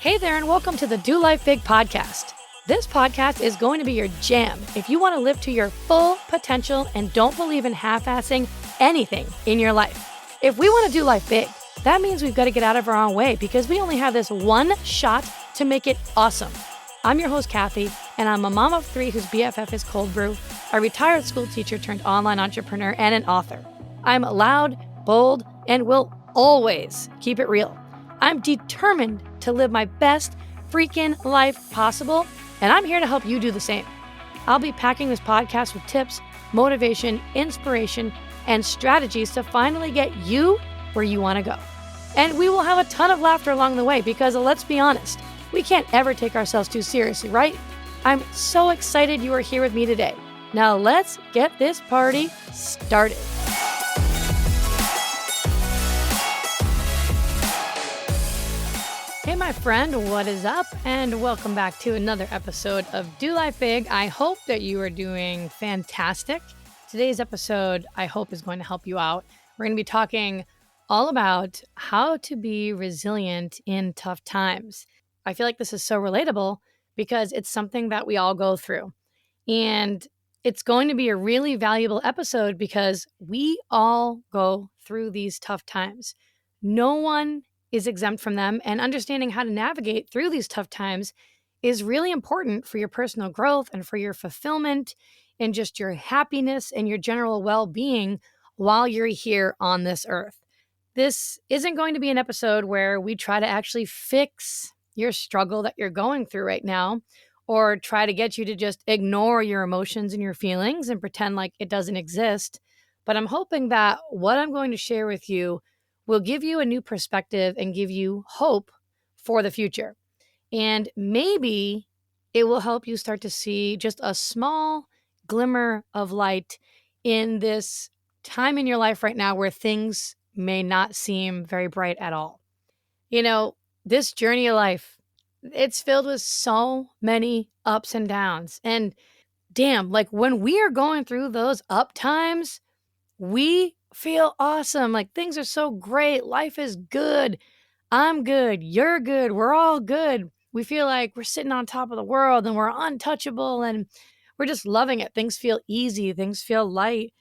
Hey there, and welcome to the Do Life Big podcast. This podcast is going to be your jam if you want to live to your full potential and don't believe in half-assing anything in your life. If we want to do life big, that means we've got to get out of our own way because we only have this one shot to make it awesome. I'm your host, Kathy, and I'm a mom of three whose BFF is cold brew, a retired school teacher turned online entrepreneur, and an author. I'm loud, bold, and will always keep it real. I'm determined to live my best freaking life possible, and I'm here to help you do the same. I'll be packing this podcast with tips, motivation, inspiration, and strategies to finally get you where you want to go. And we will have a ton of laughter along the way because, let's be honest, we can't ever take ourselves too seriously, right? I'm so excited you are here with me today. Now let's get this party started. Hey, my friend, what is up? And welcome back to another episode of Do Life Big. I hope that you are doing fantastic. Today's episode, I hope, is going to help you out. We're going to be talking all about how to be resilient in tough times. I feel like this is so relatable because it's something that we all go through. And it's going to be a really valuable episode because we all go through these tough times. No one is exempt from them, and understanding how to navigate through these tough times is really important for your personal growth and for your fulfillment and just your happiness and your general well-being while you're here on this earth. This isn't going to be an episode where we try to actually fix your struggle that you're going through right now or try to get you to just ignore your emotions and your feelings and pretend like it doesn't exist. But I'm hoping that what I'm going to share with you will give you a new perspective and give you hope for the future. And maybe it will help you start to see just a small glimmer of light in this time in your life right now where things may not seem very bright at all. You know, this journey of life, it's filled with so many ups and downs. And damn, like when we are going through those up times, we feel awesome. Like things are so great. Life is good. I'm good. You're good. We're all good. We feel like we're sitting on top of the world and we're untouchable and we're just loving it. Things feel easy. Things feel light.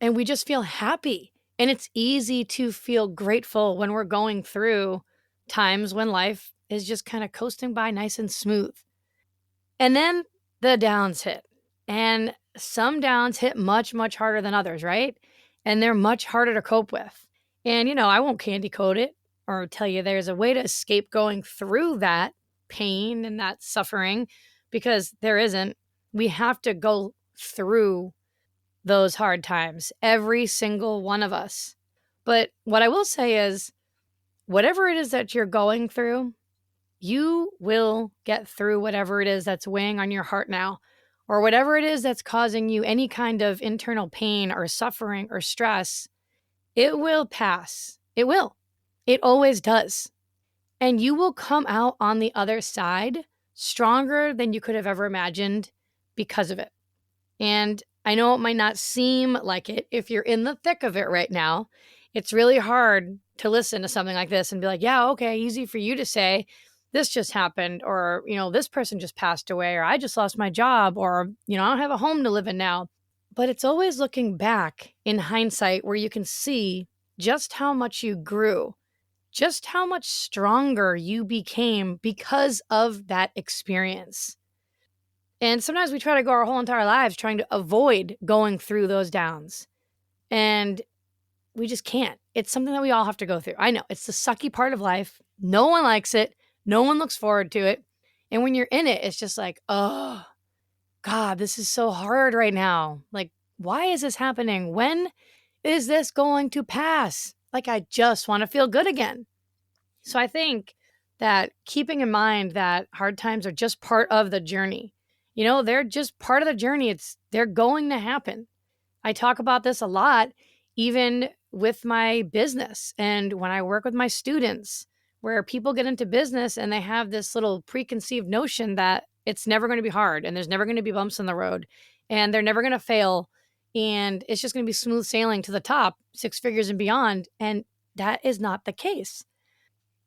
And we just feel happy. And it's easy to feel grateful when we're going through times when life is just kind of coasting by nice and smooth. And then the downs hit. And some downs hit much, much harder than others, right? And they're much harder to cope with. And, I won't candy coat it or tell you there's a way to escape going through that pain and that suffering because there isn't. We have to go through those hard times, every single one of us. But what I will say is, whatever it is that you're going through, you will get through whatever it is that's weighing on your heart now, or whatever it is that's causing you any kind of internal pain or suffering or stress. It will pass. It will. It always does. And you will come out on the other side stronger than you could have ever imagined because of it. And I know it might not seem like it if you're in the thick of it right now. It's really hard to listen to something like this and be like, yeah, okay, easy for you to say. This just happened, or, this person just passed away, or I just lost my job, or, I don't have a home to live in now. But it's always looking back in hindsight where you can see just how much you grew, just how much stronger you became because of that experience. And sometimes we try to go our whole entire lives trying to avoid going through those downs. And we just can't. It's something that we all have to go through. I know it's the sucky part of life. No one likes it. No one looks forward to it. And when you're in it, it's just like, oh, God, this is so hard right now. Like, why is this happening? When is this going to pass? Like, I just want to feel good again. So I think that keeping in mind that hard times are just part of the journey. They're just part of the journey. They're going to happen. I talk about this a lot, even with my business and when I work with my students, where people get into business and they have this little preconceived notion that it's never going to be hard and there's never going to be bumps in the road and they're never going to fail and it's just going to be smooth sailing to the top, 6 figures and beyond. And that is not the case.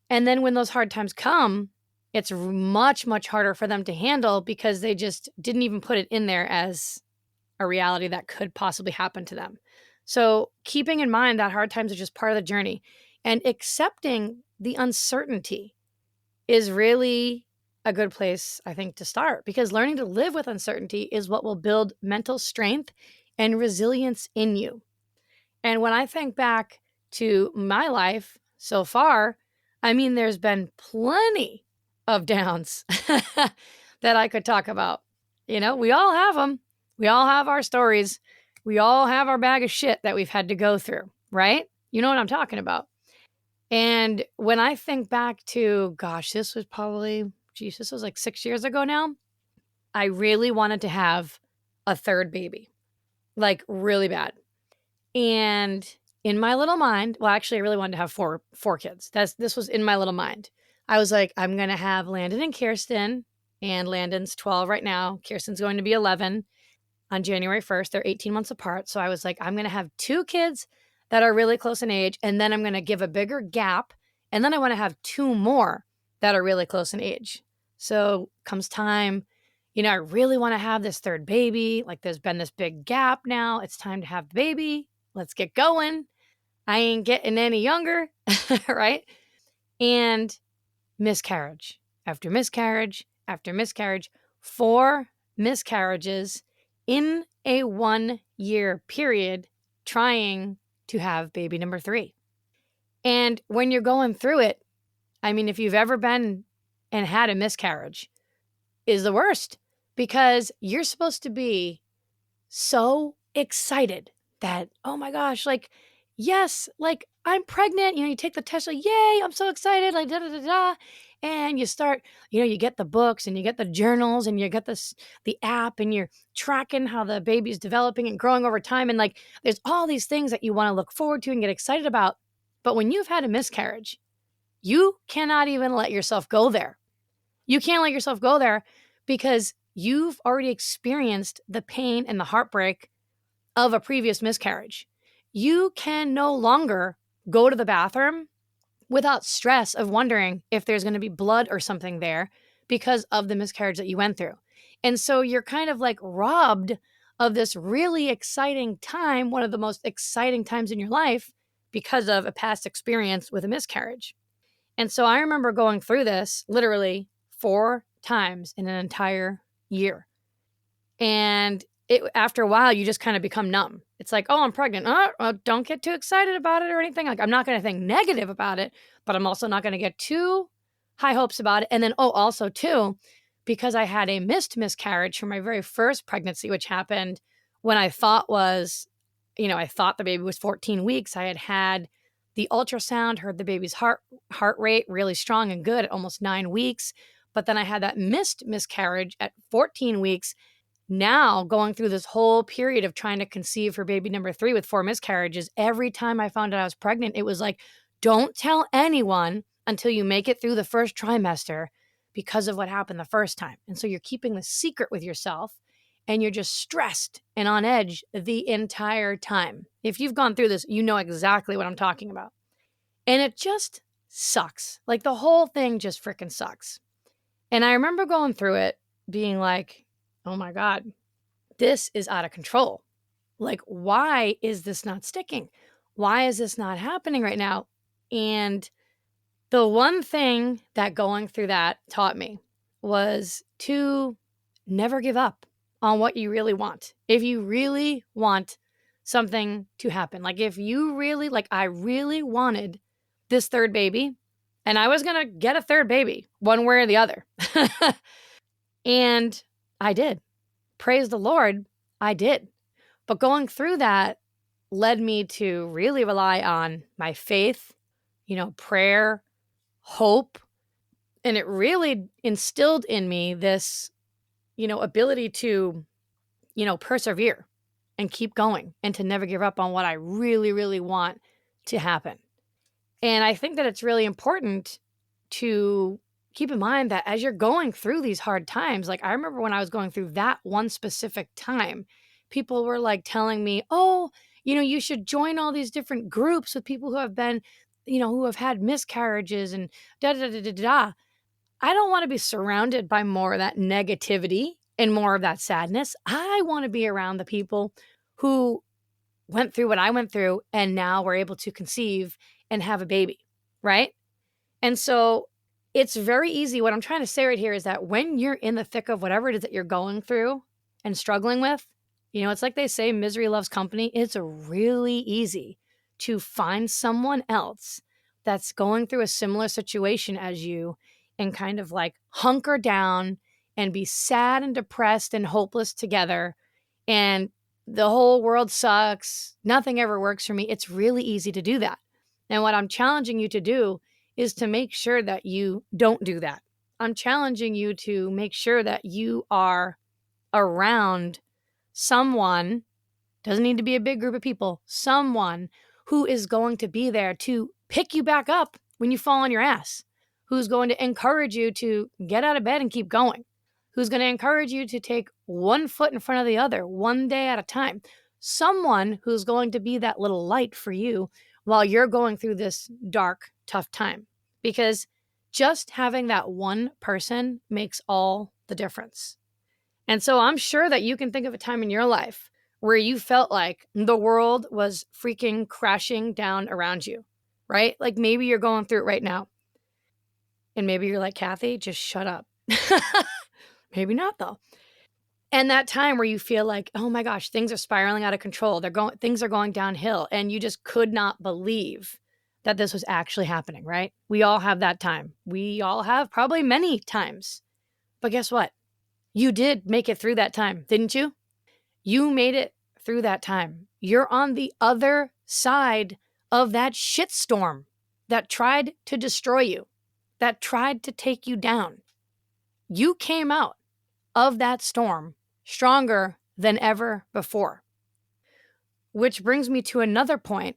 And then when those hard times come, it's much, much harder for them to handle because they just didn't even put it in there as a reality that could possibly happen to them. So keeping in mind that hard times are just part of the journey and accepting the uncertainty is really a good place, I think, to start, because learning to live with uncertainty is what will build mental strength and resilience in you. And when I think back to my life so far, I mean, there's been plenty of downs that I could talk about. You know, we all have them. We all have our stories. We all have our bag of shit that we've had to go through, right? You know what I'm talking about. And when I think back to, gosh, this was probably, geez, this was like 6 years ago now. I really wanted to have a third baby, like really bad. And in my little mind, well, actually, I really wanted to have four kids. This was in my little mind. I was like, I'm gonna have Landon and Kirsten, and Landon's 12 right now. Kirsten's going to be 11 on January 1st. They're 18 months apart. So I was like, I'm gonna have two kids that are really close in age, and then I'm gonna give a bigger gap, and then I want to have two more that are really close in age. So comes time, you know, I really want to have this third baby. Like there's been this big gap now. It's time to have the baby. Let's get going. I ain't getting any younger, right? And miscarriage after miscarriage after miscarriage, 4 miscarriages in a 1-year period trying to have baby number 3. And when you're going through it, I mean, if you've ever been and had a miscarriage, is the worst because you're supposed to be so excited that, oh my gosh, like, yes, like I'm pregnant. You know, you take the test, like, yay, I'm so excited, like, da da da da. And you start, you know, you get the books and you get the journals and you get the app and you're tracking how the baby's developing and growing over time. And like, there's all these things that you want to look forward to and get excited about. But when you've had a miscarriage, you cannot even let yourself go there. You can't let yourself go there because you've already experienced the pain and the heartbreak of a previous miscarriage. You can no longer go to the bathroom without stress of wondering if there's going to be blood or something there because of the miscarriage that you went through. And so you're kind of like robbed of this really exciting time, one of the most exciting times in your life because of a past experience with a miscarriage. And so I remember going through this literally 4 times in an entire year. And after a while, you just kind of become numb. It's like, oh, I'm pregnant. Don't get too excited about it or anything. Like, I'm not going to think negative about it, but I'm also not going to get too high hopes about it. And then, also too, because I had a missed miscarriage from my very first pregnancy, which happened when I thought I thought the baby was 14 weeks. I had the ultrasound, heard the baby's heart rate really strong and good at almost 9 weeks. But then I had that missed miscarriage at 14 weeks. Now going through this whole period of trying to conceive for baby number 3 with 4 miscarriages, every time I found out I was pregnant, it was like, don't tell anyone until you make it through the first trimester because of what happened the first time. And so you're keeping the secret with yourself and you're just stressed and on edge the entire time. If you've gone through this, you know exactly what I'm talking about. And it just sucks. Like the whole thing just freaking sucks. And I remember going through it being like, oh my God, this is out of control. Like, why is this not sticking? Why is this not happening right now? And the one thing that going through that taught me was to never give up on what you really want. If you really want something to happen, like if you really, like I really wanted this third baby and I was going to get a third baby one way or the other. And I did. Praise the Lord, I did. But going through that led me to really rely on my faith, prayer, hope. And it really instilled in me this, ability to, persevere and keep going and to never give up on what I really, really want to happen. And I think that it's really important to keep in mind that as you're going through these hard times, like I remember when I was going through that one specific time, people were like telling me, oh, you should join all these different groups with people who have been who have had miscarriages and da da da da da. I don't want to be surrounded by more of that negativity and more of that sadness. I want to be around the people who went through what I went through and now we're able to conceive and have a baby, right? And so it's very easy. What I'm trying to say right here is that when you're in the thick of whatever it is that you're going through and struggling with, it's like they say, misery loves company. It's really easy to find someone else that's going through a similar situation as you and kind of like hunker down and be sad and depressed and hopeless together. And the whole world sucks. Nothing ever works for me. It's really easy to do that. And what I'm challenging you to do is to make sure that you don't do that. I'm challenging you to make sure that you are around someone, doesn't need to be a big group of people, someone who is going to be there to pick you back up when you fall on your ass, who's going to encourage you to get out of bed and keep going, who's going to encourage you to take one foot in front of the other, one day at a time, someone who's going to be that little light for you while you're going through this dark, tough time. Because just having that one person makes all the difference. And so I'm sure that you can think of a time in your life where you felt like the world was freaking crashing down around you, right? Like maybe you're going through it right now. And maybe you're like, Kathy, just shut up. Maybe not though. And that time where you feel like, oh my gosh, things are spiraling out of control. Things are going downhill. And you just could not believe that this was actually happening, right? We all have that time. We all have probably many times. But guess what? You did make it through that time, didn't you? You made it through that time. You're on the other side of that shitstorm that tried to destroy you, that tried to take you down. You came out of that storm stronger than ever before. Which brings me to another point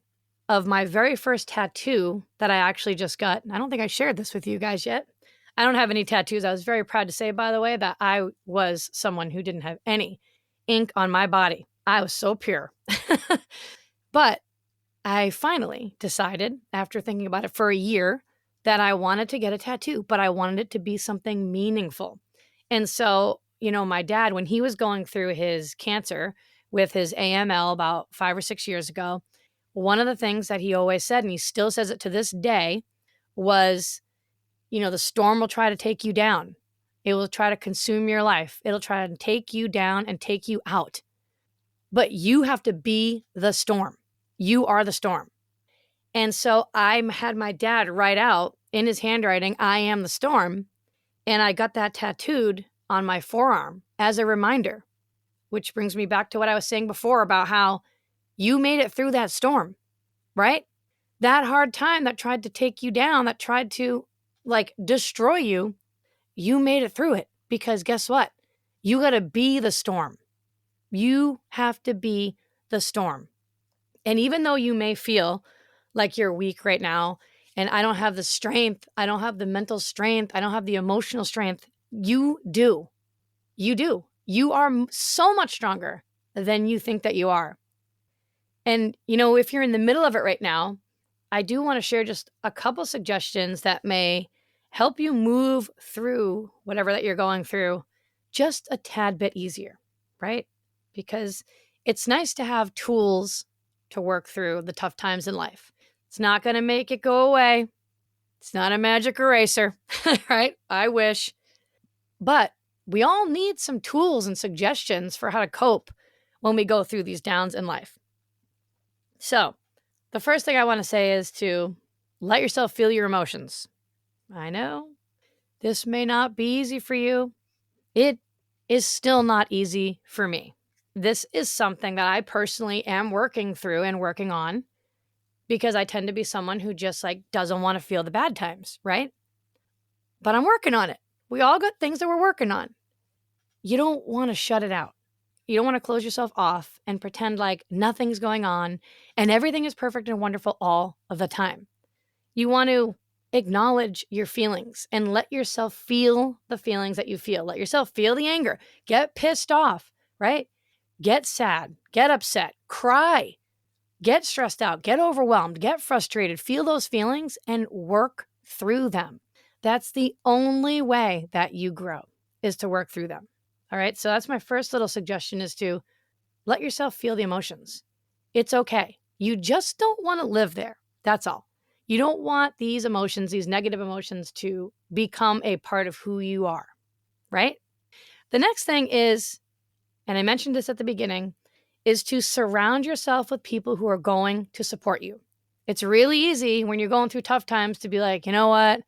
of my very first tattoo that I actually just got. I don't think I shared this with you guys yet. I don't have any tattoos. I was very proud to say, by the way, that I was someone who didn't have any ink on my body. I was so pure. But I finally decided, after thinking about it for a year, that I wanted to get a tattoo, but I wanted it to be something meaningful. And so, my dad, when he was going through his cancer with his AML about 5 or 6 years ago, one of the things that he always said, and he still says it to this day, was, the storm will try to take you down. It will try to consume your life. It'll try to take you down and take you out. But you have to be the storm. You are the storm. And so I had my dad write out in his handwriting, I am the storm. And I got that tattooed on my forearm as a reminder, which brings me back to what I was saying before about how you made it through that storm, right? That hard time that tried to take you down, that tried to destroy you, you made it through it because guess what? You got to be the storm. You have to be the storm. And even though you may feel like you're weak right now, and I don't have the strength, I don't have the mental strength, I don't have the emotional strength, you do. You do. You are so much stronger than you think that you are. And, if you're in the middle of it right now, I do want to share just a couple suggestions that may help you move through whatever that you're going through just a tad bit easier, right? Because it's nice to have tools to work through the tough times in life. It's not going to make it go away. It's not a magic eraser, right? I wish. But we all need some tools and suggestions for how to cope when we go through these downs in life. So, the first thing I want to say is to let yourself feel your emotions. I know this may not be easy for you. It is still not easy for me. This is something that I personally am working through and working on because I tend to be someone who just doesn't want to feel the bad times, right? But I'm working on it. We all got things that we're working on. You don't want to shut it out. You don't want to close yourself off and pretend like nothing's going on and everything is perfect and wonderful all of the time. You want to acknowledge your feelings and let yourself feel the feelings that you feel. Let yourself feel the anger. Get pissed off, right? Get sad, get upset, cry. Get stressed out, get overwhelmed, get frustrated, feel those feelings and work through them. That's the only way that you grow, is to work through them. All right. So that's my first little suggestion, is to let yourself feel the emotions. It's okay. You just don't want to live there. That's all. You don't want these emotions, these negative emotions, to become a part of who you are, right? The next thing is, and I mentioned this at the beginning, is to surround yourself with people who are going to support you. It's really easy when you're going through tough times to be like, you know what?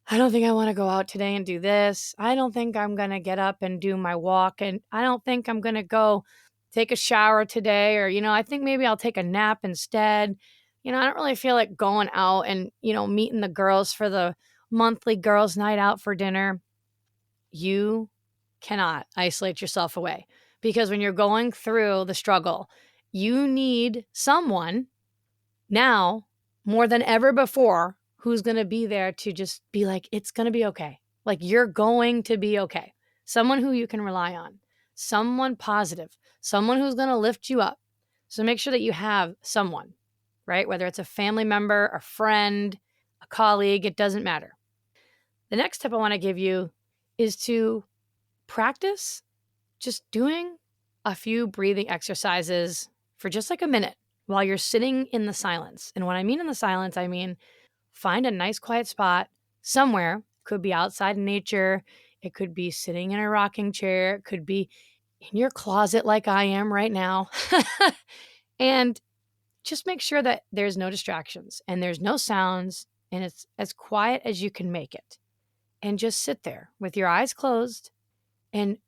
I don't think I want to go out today and do this. I don't think I'm going to get up and do my walk. And I don't think I'm going to go take a shower today. Or, I think maybe I'll take a nap instead. I don't really feel like going out and, meeting the girls for the monthly girls' night out for dinner. You cannot isolate yourself away, because when you're going through the struggle, you need someone now more than ever before who's going to be there to just be like, it's going to be okay. Like, you're going to be okay. Someone who you can rely on, someone positive, someone who's going to lift you up. So make sure that you have someone, right? Whether it's a family member, a friend, a colleague, it doesn't matter. The next tip I want to give you is to practice just doing a few breathing exercises for just like a minute while you're sitting in the silence. And when I mean in the silence, I mean find a nice quiet spot somewhere. Could be outside in nature. It could be sitting in a rocking chair. It could be in your closet like I am right now. And just make sure that there's no distractions and there's no sounds and it's as quiet as you can make it. And just sit there with your eyes closed and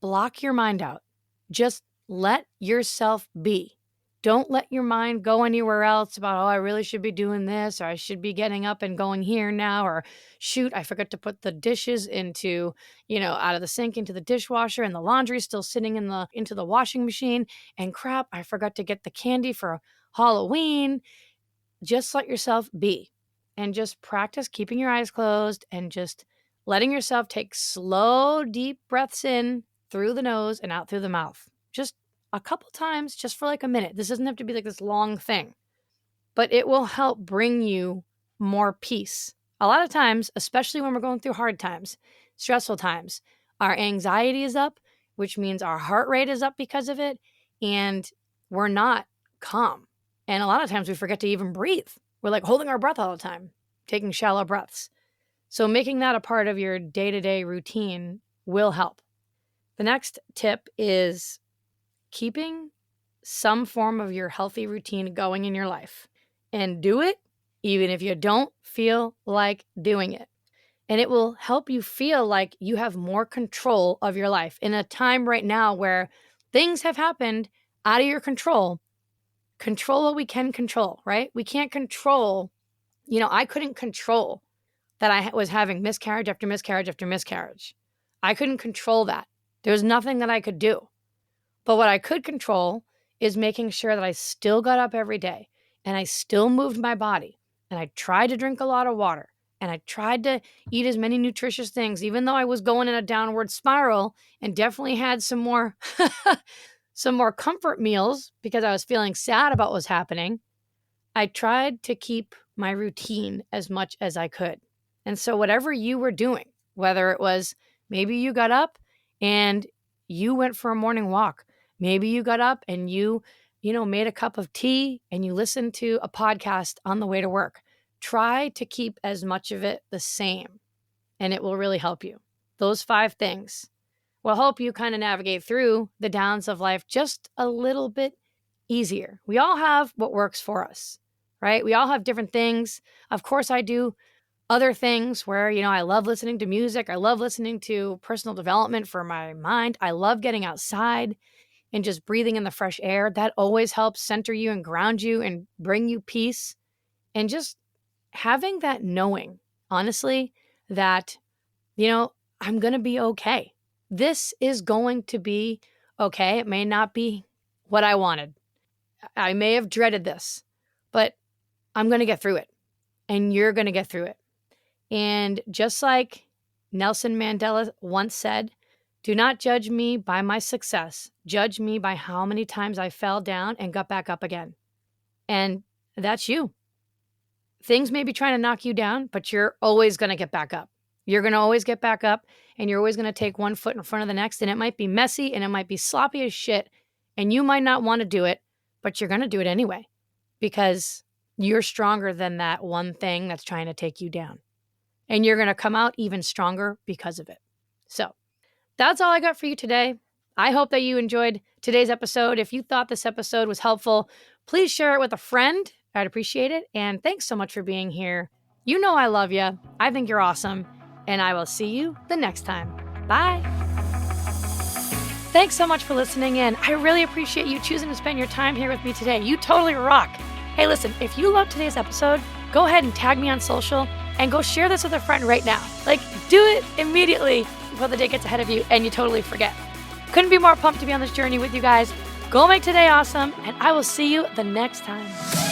block your mind out. Just let yourself be. Don't let your mind go anywhere else about, I really should be doing this, or I should be getting up and going here now, or shoot, I forgot to put the dishes into, out of the sink into the dishwasher, and the laundry's still sitting into the washing machine, and crap, I forgot to get the candy for Halloween. Just let yourself be and just practice keeping your eyes closed and just letting yourself take slow, deep breaths in through the nose and out through the mouth. Just a couple times, just for like a minute. This doesn't have to be like this long thing, but it will help bring you more peace. A lot of times, especially when we're going through hard times, stressful times, our anxiety is up, which means our heart rate is up because of it, and we're not calm. And a lot of times we forget to even breathe. We're like holding our breath all the time, taking shallow breaths. So making that a part of your day-to-day routine will help. The next tip is keeping some form of your healthy routine going in your life, and do it even if you don't feel like doing it. And it will help you feel like you have more control of your life in a time right now where things have happened out of your control. Control what we can control, right? We can't control, I couldn't control that I was having miscarriage after miscarriage after miscarriage. I couldn't control that. There was nothing that I could do. But what I could control is making sure that I still got up every day and I still moved my body and I tried to drink a lot of water and I tried to eat as many nutritious things, even though I was going in a downward spiral and definitely had some more some more comfort meals because I was feeling sad about what was happening. I tried to keep my routine as much as I could. And so whatever you were doing, whether it was maybe you got up and you went for a morning walk, maybe you got up and you made a cup of tea and you listened to a podcast on the way to work. Try to keep as much of it the same, and it will really help you. Those 5 things will help you kind of navigate through the downs of life just a little bit easier. We all have what works for us, right? We all have different things. Of course, I do other things where, I love listening to music. I love listening to personal development for my mind. I love getting outside and just breathing in the fresh air. That always helps center you and ground you and bring you peace. And just having that knowing, honestly, that, I'm going to be okay. This is going to be okay. It may not be what I wanted. I may have dreaded this, but I'm going to get through it. And you're going to get through it. And just like Nelson Mandela once said, do not judge me by my success. Judge me by how many times I fell down and got back up again. And that's you. Things may be trying to knock you down, but you're always going to get back up. You're going to always get back up, and you're always going to take one foot in front of the next. And it might be messy and it might be sloppy as shit. And you might not want to do it, but you're going to do it anyway because you're stronger than that one thing that's trying to take you down. And you're going to come out even stronger because of it. So that's all I got for you today. I hope that you enjoyed today's episode. If you thought this episode was helpful, please share it with a friend. I'd appreciate it. And thanks so much for being here. You know I love you. I think you're awesome. And I will see you the next time. Bye. Thanks so much for listening in. I really appreciate you choosing to spend your time here with me today. You totally rock. Hey, listen, if you loved today's episode, go ahead and tag me on social and go share this with a friend right now. Like, do it immediately before the day gets ahead of you and you totally forget. Couldn't be more pumped to be on this journey with you guys. Go make today awesome, and I will see you the next time.